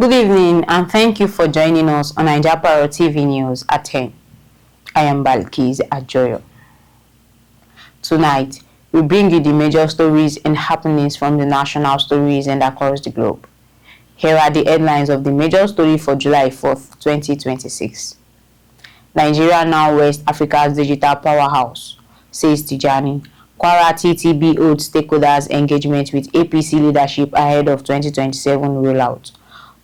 Good evening and thank you for joining us on 9japarrotTV News at 10. I am Balikis Ajoyo. Tonight, we bring you the major stories and happenings from the national stories and across the globe. Here are the headlines of the major story for July 4th, 2026. Nigeria now West Africa's digital powerhouse, says Tijani. Kwara TTB holds stakeholders engagement with APC leadership ahead of 2027 rollout.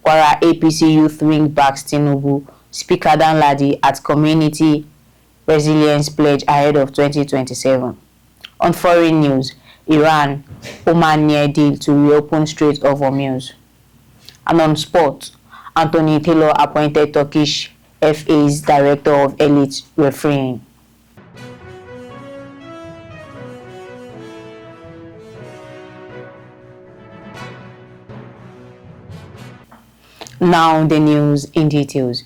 Kwara APC Youth Wing backs Tinubu. Speaker Danladi at Community Resilience Pledge ahead of 2027. On foreign news, Iran, Oman near deal to reopen Strait of Hormuz. And on sports, Anthony Taylor appointed Turkish FA's Director of Elite Refereeing. Now the news in details.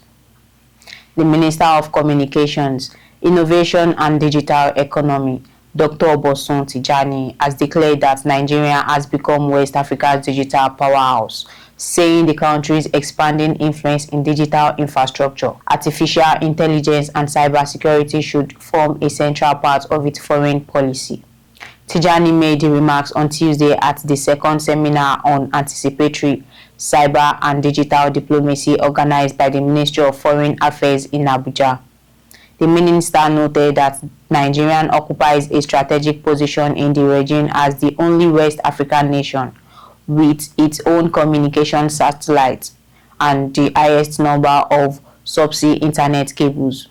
The Minister of Communications, Innovation and Digital Economy, Dr. Tijani, has declared that Nigeria has become West Africa's digital powerhouse, saying the country's expanding influence in digital infrastructure, artificial intelligence and cybersecurity should form a central part of its foreign policy. Tijani made the remarks on Tuesday at the second seminar on anticipatory cyber and digital diplomacy organized by the Ministry of Foreign Affairs in Abuja. The minister noted that Nigeria occupies a strategic position in the region as the only West African nation with its own communication satellites and the highest number of subsea internet cables.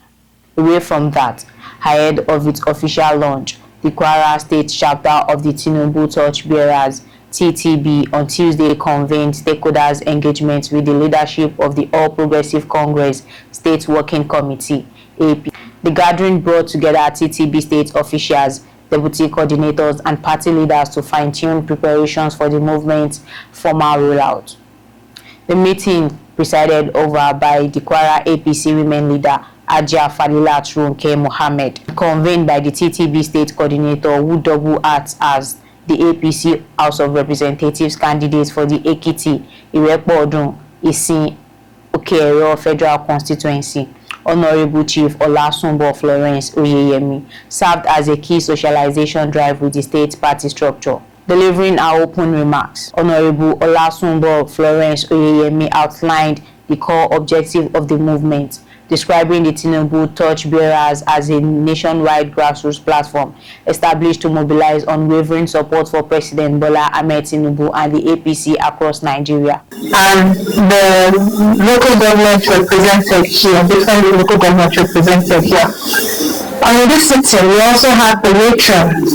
Away from that, ahead of its official launch, the Kwara State chapter of the Tinubu Torchbearers TTB on Tuesday convened stakeholders engagement with the leadership of the All Progressive Congress State Working Committee (AP). The gathering brought together TTB state officials, deputy coordinators, and party leaders to fine-tune preparations for the movement's formal rollout. The meeting, presided over by the Kwara APC women leader Ajoyo Mohammed, convened by the TTB state coordinator who double acts as the APC House of Representatives candidate for the Ekiti, Irepo-Odun, Isin, Okeero Federal Constituency. Honorable Chief Olasunbo Florence Oyeyemi served as a key socialization drive with the state party structure. Delivering her open remarks, Honorable Olasunbo Florence Oyeyemi outlined the core objective of the movement, describing the Tinubu Torchbearers as a nationwide grassroots platform established to mobilize unwavering support for President Bola Ahmed Tinubu and the APC across Nigeria. And the local government represented here, different local government represented here. And in this sitting, we also have the matrons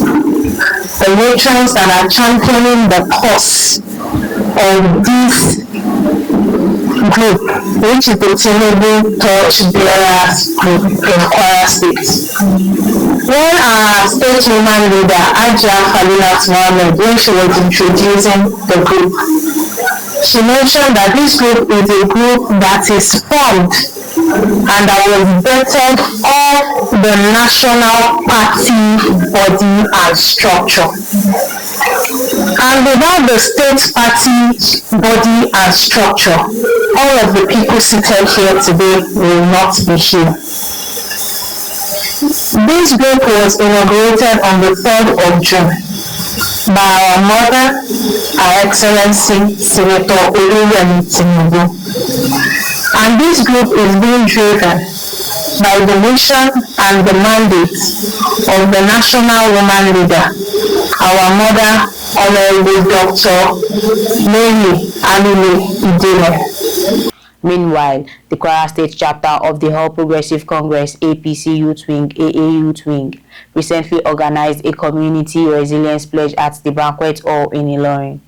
that are championing the cause of this group, which is the Tinubu Torchbearers group in Kwara State. When our state woman leader, Ajoyo, when she was introducing the group, she mentioned that this group is a group that is formed and that was vetted off the national party body and structure. And without the state party body and structure, all of the people seated here today will not be here. This group was inaugurated on the 3rd of June by our mother, Our Excellency Senator Tinubu. And this group is being driven by the mission and the mandate of the national woman leader, our mother, Honorable Dr. Mary Anile Idile. Meanwhile, the Kwara State chapter of the All Progressive Congress APC Youth Wing AA Youth Wing recently organized a community resilience pledge at the banquet hall in Ilorin,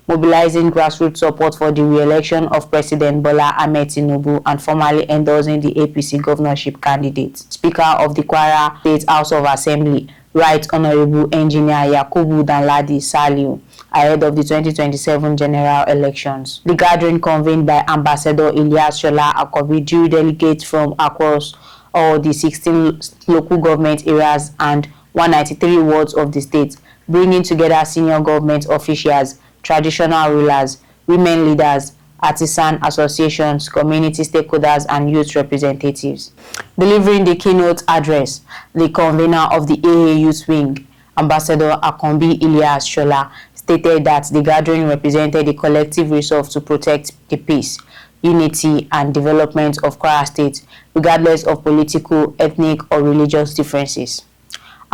mobilizing grassroots support for the re-election of President Bola Ahmed Tinubu and formally endorsing the APC governorship candidate. Speaker of the Kwara State House of Assembly, Right Honorable Engineer Yakubu Danladi Saliu, ahead of the 2027 general elections. The gathering, convened by Ambassador Ilyas Shola Akobi, drew delegates from across all the 16 local government areas and 193 wards of the state, bringing together senior government officials, traditional rulers, women leaders, artisan associations, community stakeholders, and youth representatives. Delivering the keynote address, the convener of the AA Youth Wing, Ambassador Akombi Ilyas Shola, stated that the gathering represented a collective resolve to protect the peace, unity, and development of Kwara State, regardless of political, ethnic, or religious differences.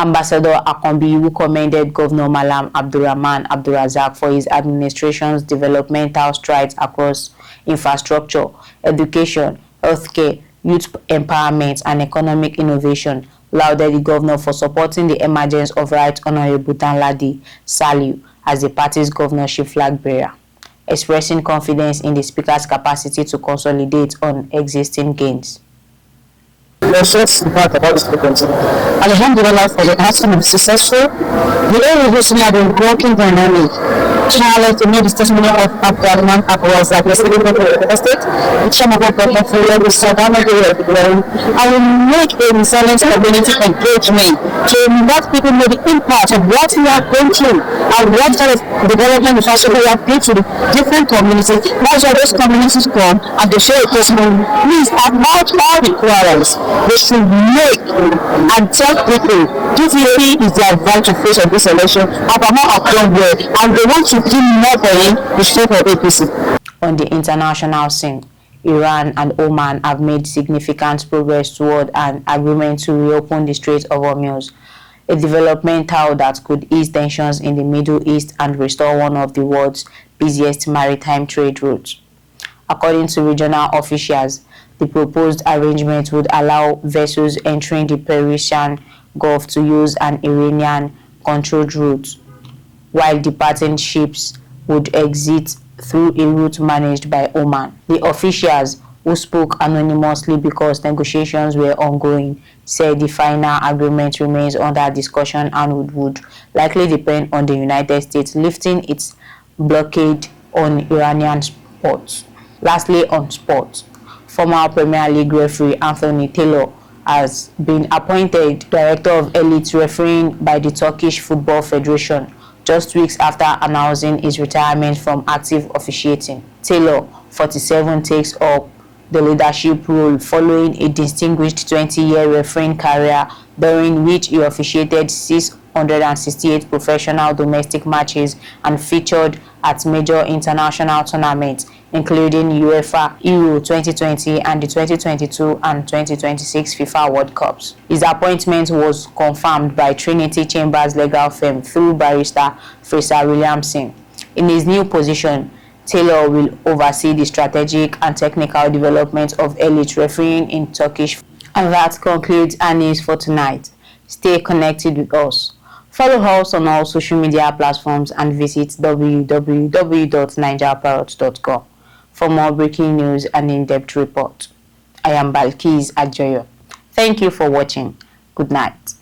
Ambassador Akombi, who commended Governor Malam Abdurrahman Abdurazak for his administration's developmental strides across infrastructure, education, healthcare, youth empowerment, and economic innovation, lauded the governor for supporting the emergence of Right Honorable Danladi Saliu as the party's governorship flag bearer, expressing confidence in the speaker's capacity to consolidate on existing gains. Let's just talk about this frequency. Alhamdulillah, for the outcome of successful. The area recently had been working dynamic. Challenge to meet the testimony of Abdurrahman Abdurazak, the city of the state, the chairman of the portfolio, the Savannah area of the globe. I will make a resilient community engagement to let people know the impact of what we are going through and what kind of development infrastructure we have built to the different communities. That's why those communities come and they share a testimony. Please, about all the quarrels, they should make and tell people this is their right to face of this election. Abraham have done well and they want to do more for him to stay for APC. On the international scene, Iran and Oman have made significant progress toward an agreement to reopen the Strait of Hormuz, a developmental that could ease tensions in the Middle East and restore one of the world's busiest maritime trade routes. According to regional officials, the proposed arrangement would allow vessels entering the Persian Gulf to use an Iranian-controlled route, while departing ships would exit through a route managed by Oman. The officials, who spoke anonymously because negotiations were ongoing, said the final agreement remains under discussion and would likely depend on the United States lifting its blockade on Iranian ports. Lastly, on sports, former Premier League referee Anthony Taylor has been appointed Director of Elite Refereeing by the Turkish Football Federation just weeks after announcing his retirement from active officiating. Taylor, 47, takes up the leadership role following a distinguished 20-year refereeing career during which he officiated 668 professional domestic matches and featured at major international tournaments, including UEFA Euro 2020 and the 2022 and 2026 FIFA World Cups. His appointment was confirmed by Trinity Chambers legal firm through barrister Fraser Williamson. In his new position, Taylor will oversee the strategic and technical development of elite refereeing in Turkish. And that concludes our news for tonight. Stay connected with us. Follow us on all social media platforms and visit www.9japarrotTV.com for more breaking news and in-depth reports. I am Balikis Ajoyo. Thank you for watching. Good night.